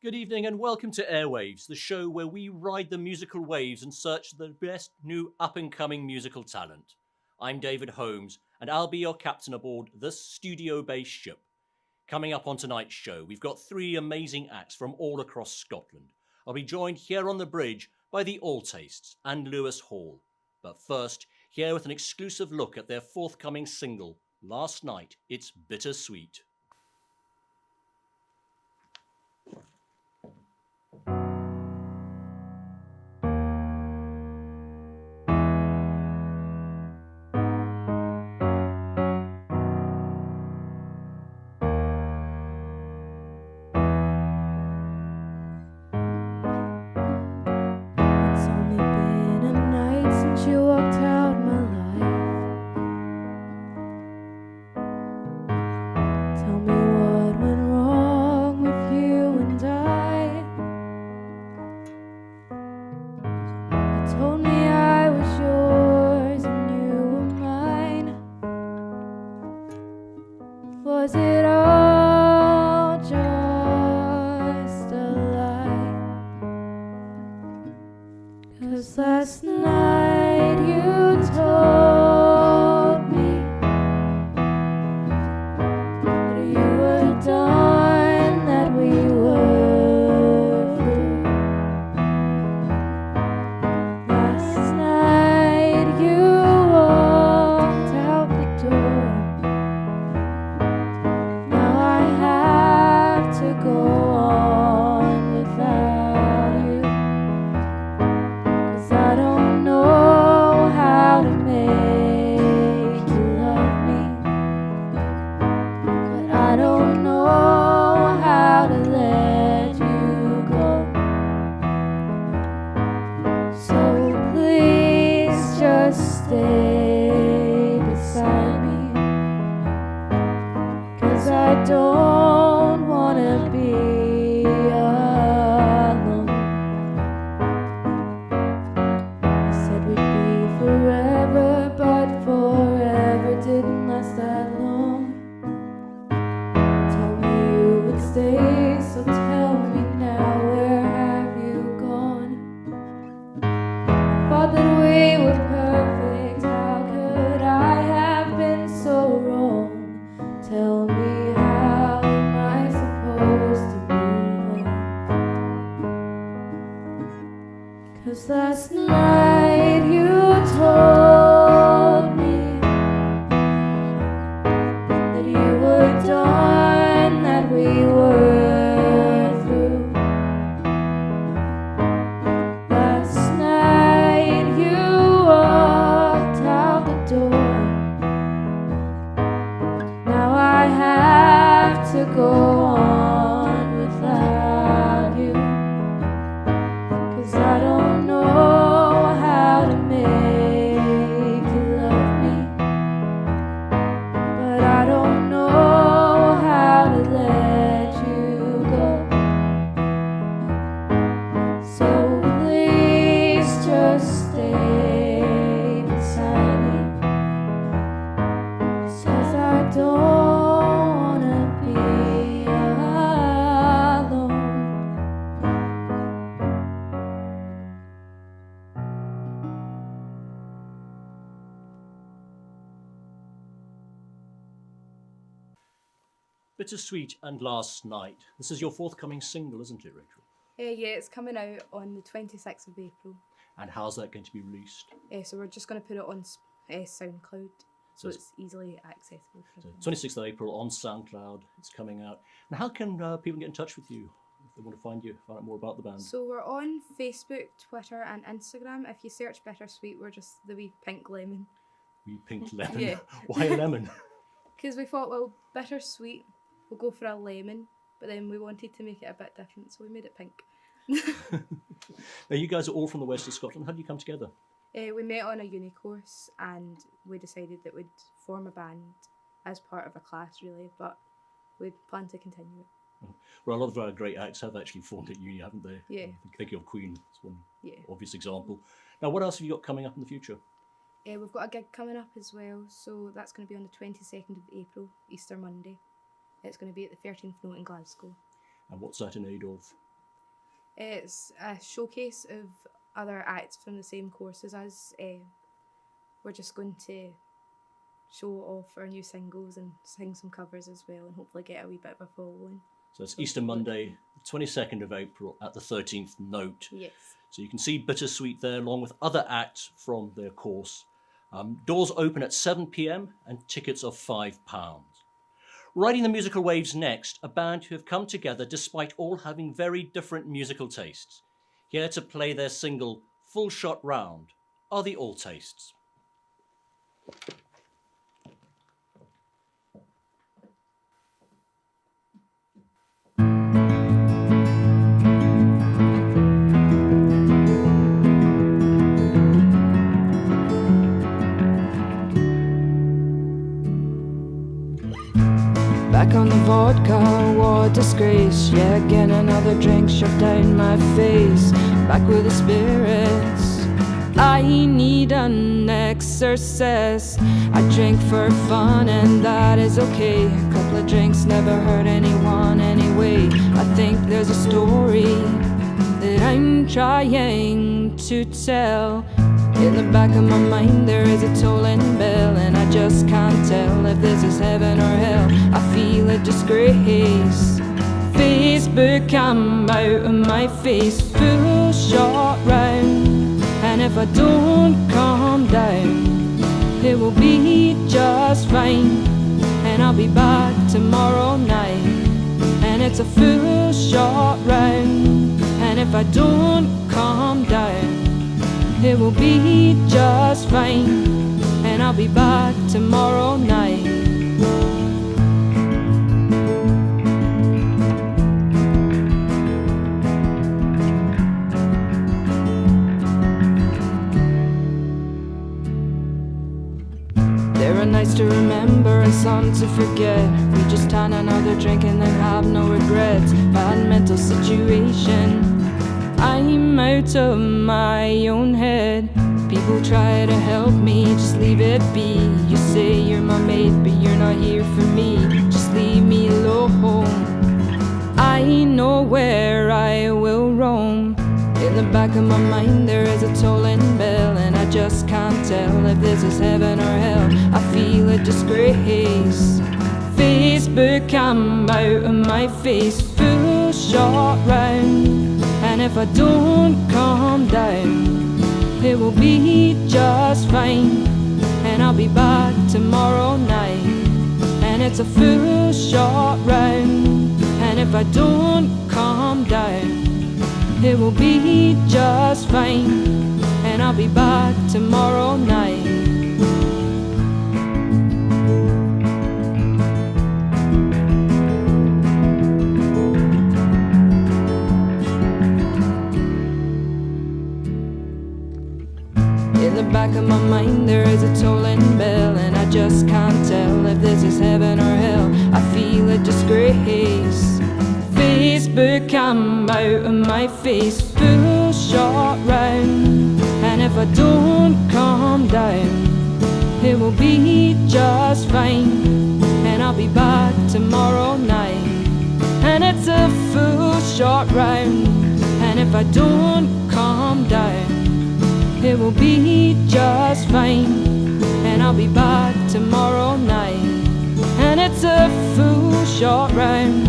Good evening and welcome to Airwaves, the show where we ride the musical waves and search the best new up-and-coming musical talent. I'm David Holmes, and I'll be your captain aboard the studio-based ship. Coming up on tonight's show, we've got three amazing acts from all across Scotland. I'll be joined here on the bridge by the All Tastes and Lewis Hall. But first, here with an exclusive look at their forthcoming single, Last Night, It's Bittersweet. Bittersweet and Last Night. This is your forthcoming single, isn't it, Rachel? Yeah, it's coming out on the 26th of April. And how's that going to be released? So we're just going to put it on SoundCloud, so it's easily accessible. So 26th of April on SoundCloud, it's coming out. And how can people get in touch with you if they want to find you, find out more about the band? So we're on Facebook, Twitter and Instagram. If you search Bittersweet, we're just the wee pink lemon. Wee pink lemon? Yeah. Why a lemon? Because we thought, well, bittersweet, we'll go for a lemon, but then we wanted to make it a bit different, so we made it pink. Now, you guys are all from the west of Scotland. How did you come together? We met on a uni course and we decided that we'd form a band as part of a class, really, but we plan to continue it. Well, a lot of our great acts have actually formed at uni, haven't they? Yeah. Think of Queen, that's one obvious example. Mm-hmm. Now, what else have you got coming up in the future? We've got a gig coming up as well, so that's going to be on the 22nd of April, Easter Monday. It's going to be at the 13th Note in Glasgow. And what's that in aid of? It's a showcase of other acts from the same course as us. We're just going to show off our new singles and sing some covers as well, and hopefully get a wee bit of a following. So it's Easter Monday, the 22nd of April at the 13th Note. Yes. So you can see Bittersweet there along with other acts from their course. Doors open at 7 p.m. and tickets are £5. Riding the musical waves next, a band who have come together despite all having very different musical tastes. Here to play their single Full Shot Round are the All Tastes. Back on the vodka, what disgrace. Yeah, again another drink shoved down my face. Back with the spirits, I need an exorcist. I drink for fun and that is okay. A couple of drinks never hurt anyone anyway. I think there's a story that I'm trying to tell. In the back of my mind there is a tolling bell, and I just can't tell if this is heaven or hell. I feel a disgrace. Facebook, I'm out of my face. Full shot round, and if I don't calm down, it will be just fine. And I'll be back tomorrow night, and it's a full shot round. And if I don't calm down, it will be just fine, and I'll be back tomorrow night. There are nights to remember and some to forget. We just had another drink and then have no regrets. Bad mental situation, I'm out of my own head. People try to help me, just leave it be. You say you're my mate, but you're not here for me. Just leave me alone. I know where I will roam. In the back of my mind there is a tolling bell, and I just can't tell if this is heaven or hell. I feel a disgrace. Facebook, I'm out of my face. Full shot round, and if I don't calm down, it will be just fine. And I'll be back tomorrow night, and it's a full shot round. And if I don't calm down, it will be just fine. And I'll be back tomorrow night. Back of my mind there is a tolling bell, and I just can't tell if this is heaven or hell. I feel a disgrace. Facebook, I'm out of my face. Full shot round, and if I don't calm down, it will be just fine. And I'll be back tomorrow night, and it's a full shot round. And if I don't calm down, it will be just fine. And I'll be back tomorrow night, and it's a full shot round.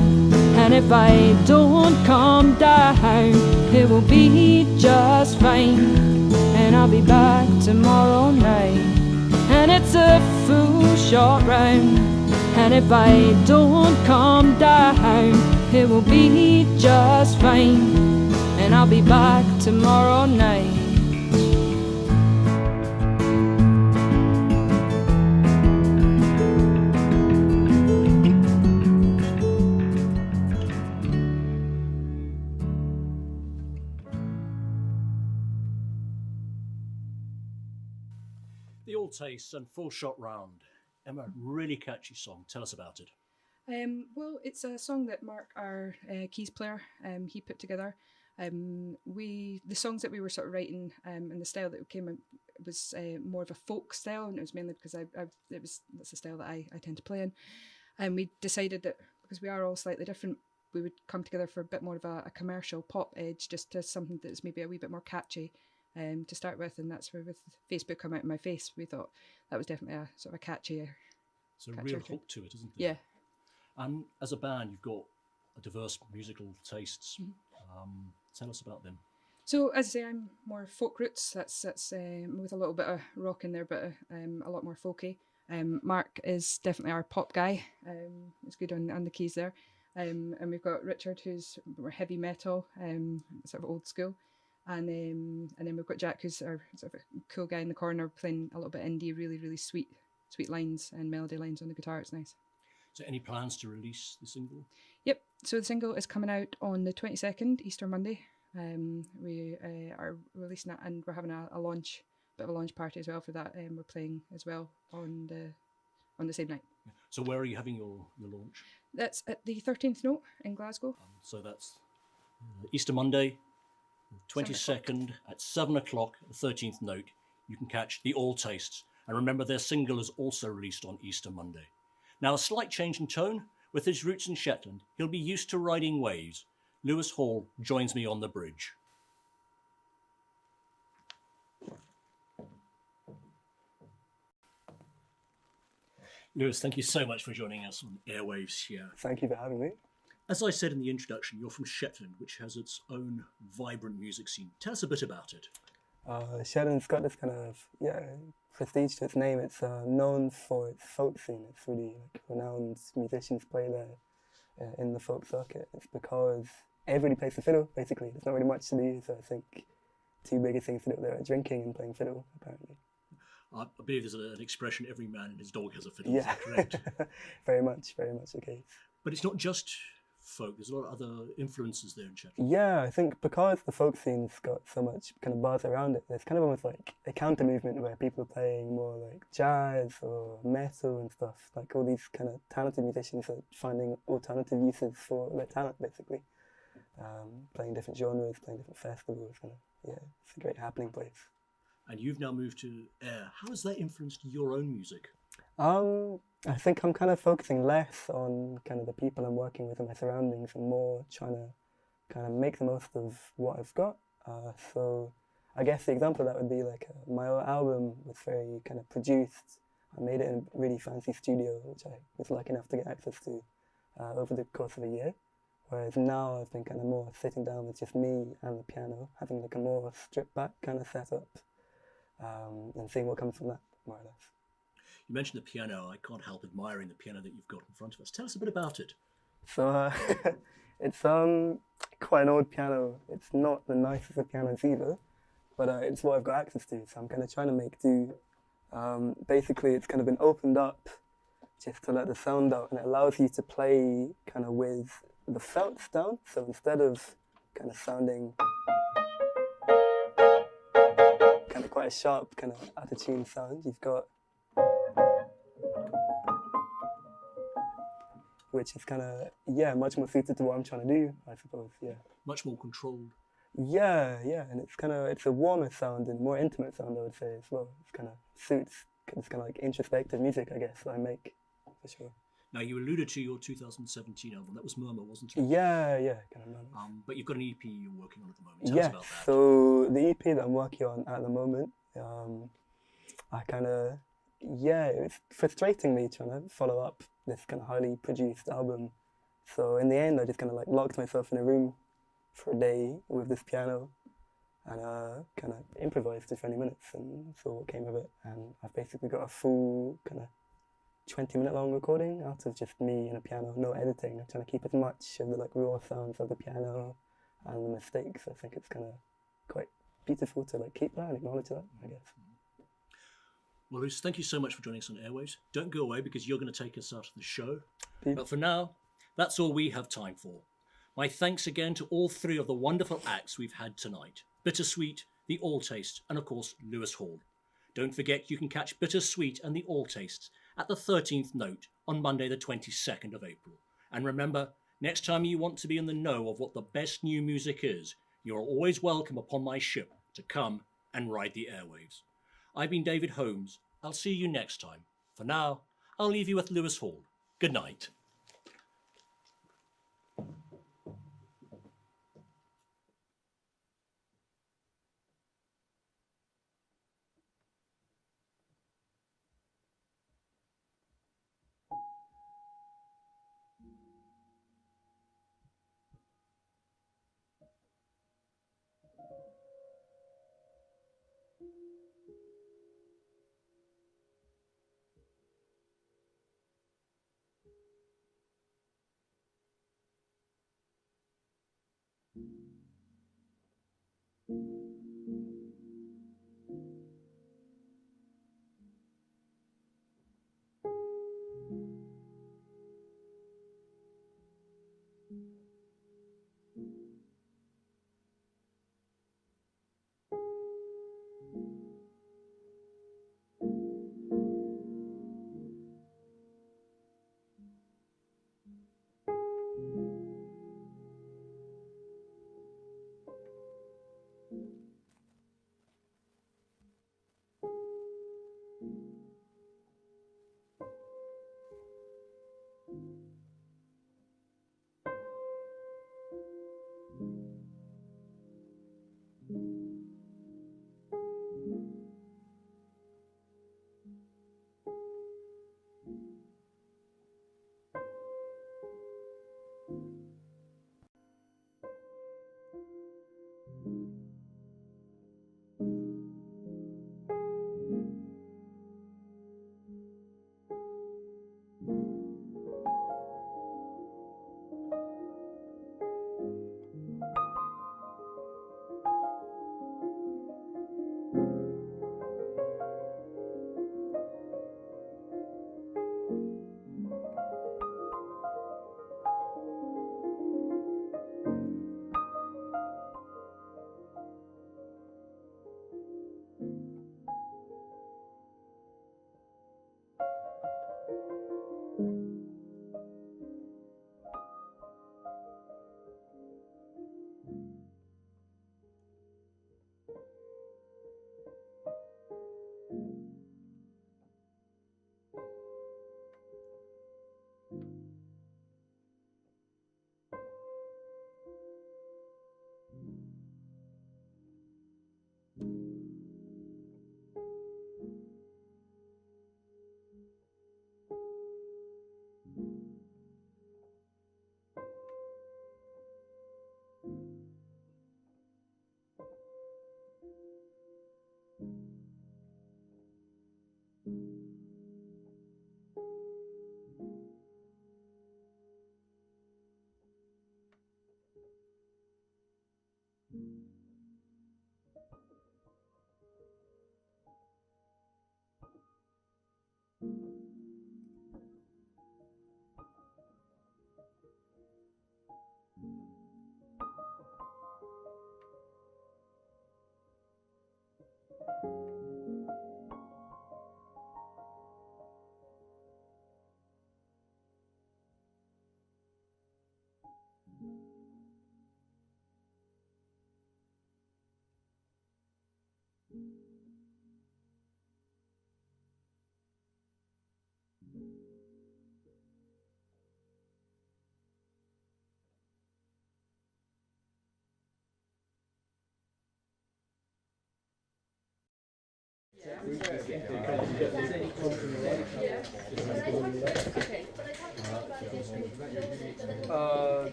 And if I don't calm down, it will be just fine. And I'll be back tomorrow night, and it's a full shot round. And if I don't calm down, it will be just fine. And I'll be back tomorrow night. The All Tastes and Full Shot Round. Emma, really catchy song. Tell us about it. Well, it's a song that Mark, our keys player, he put together. The songs that we were sort of writing and the style that came out was more of a folk style, and it was mainly because that's the style that I tend to play in. And we decided that because we are all slightly different, we would come together for a bit more of a commercial pop edge, just to something that's maybe a wee bit more catchy to start with. And that's where, with Facebook come out in my face, we thought that was definitely a sort of a catchier. It's a real hook to it, isn't it? Yeah. And as a band, you've got a diverse musical tastes. Tell us about them. So as I say, I'm more folk roots. That's with a little bit of rock in there, but a lot more folky. Mark is definitely our pop guy. He's good on the keys there. And we've got Richard, who's more heavy metal, sort of old school. And then we've got Jack, who's our sort of a cool guy in the corner, playing a little bit indie, really, really sweet lines and melody lines on the guitar. It's nice. So any plans to release the single? Yep. So the single is coming out on the 22nd, Easter Monday. We are releasing it, and we're having a bit of a launch party as well for that. We're playing as well on the same night. So where are you having your launch? That's at the 13th Note in Glasgow. So that's Easter Monday, 22nd at 7 o'clock, the 13th Note. You can catch the All Tastes. And remember, their single is also released on Easter Monday. Now, a slight change in tone. With his roots in Shetland, he'll be used to riding waves. Lewis Hall joins me on the bridge. Lewis, thank you so much for joining us on Airwaves here. Thank you for having me. As I said in the introduction, you're from Shetland, which has its own vibrant music scene. Tell us a bit about it. Shetland's got this kind of, prestige to its name. It's known for its folk scene. It's really renowned musicians play there in the folk circuit. It's because everybody plays the fiddle, basically. There's not really much to do, so I think two biggest things to do there are drinking and playing fiddle, apparently. I believe there's an expression, every man and his dog has a fiddle, Yeah. is that correct? very much the case. But it's not just folk, there's a lot of other influences there in Shetland. Yeah, I think because the folk scene's got so much kind of buzz around it, there's kind of almost like a counter movement where people are playing more like jazz or metal and stuff. Like all these kind of talented musicians are finding alternative uses for their talent, basically. Playing different genres, playing different festivals, it's a great happening place. And you've now moved to Ayr. How has that influenced your own music? I think I'm kind of focusing less on kind of the people I'm working with and my surroundings, and more trying to kind of make the most of what I've got. So I guess the example of that would be like my old album was very kind of produced. I made it in a really fancy studio, which I was lucky enough to get access to over the course of a year. Whereas now I've been kind of more sitting down with just me and the piano, having like a more stripped back kind of setup, and seeing what comes from that, more or less. You mentioned the piano. I can't help admiring the piano that you've got in front of us. Tell us a bit about it. So it's quite an old piano. It's not the nicest of pianos either, but it's what I've got access to, so I'm kind of trying to make do. Basically, it's kind of been opened up just to let the sound out, and it allows you to play kind of with the felts down. So instead of kind of sounding kind of quite a sharp, kind of out of tune sound, you've got, which is kind of, much more suited to what I'm trying to do, I suppose, Much more controlled. Yeah, and it's a warmer sound and more intimate sound, I would say, as well. It's kind of suits, it's kind of like introspective music, I guess, that I make, for sure. Now, you alluded to your 2017 album. That was Murmur, wasn't it? Yeah, kind of Murmur. But you've got an EP you're working on at the moment. Tell us about that. So the EP that I'm working on at the moment, I kind of, it's frustrating me trying to follow up this kind of highly produced album. So in the end, I just kind of like locked myself in a room for a day with this piano and kind of improvised for 20 minutes and saw what came of it. And I've basically got a full kind of 20-minute long recording out of just me and a piano, no editing. I'm trying to keep as much of the like raw sounds of the piano and the mistakes. I think it's kind of quite beautiful to like keep that and acknowledge that, I guess. Well, Lewis, thank you so much for joining us on Airwaves. Don't go away because you're going to take us out of the show. But for now, that's all we have time for. My thanks again to all three of the wonderful acts we've had tonight. Bittersweet, The All Taste, and of course, Lewis Hall. Don't forget you can catch Bittersweet and The All Tastes at the 13th Note on Monday the 22nd of April. And remember, next time you want to be in the know of what the best new music is, you're always welcome upon my ship to come and ride the airwaves. I've been David Holmes. I'll see you next time. For now, I'll leave you with Lewis Hall. Good night. Okay,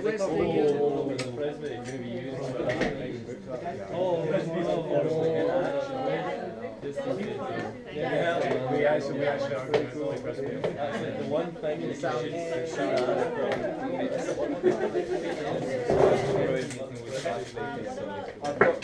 where's the we actually are going to the one thing is I've got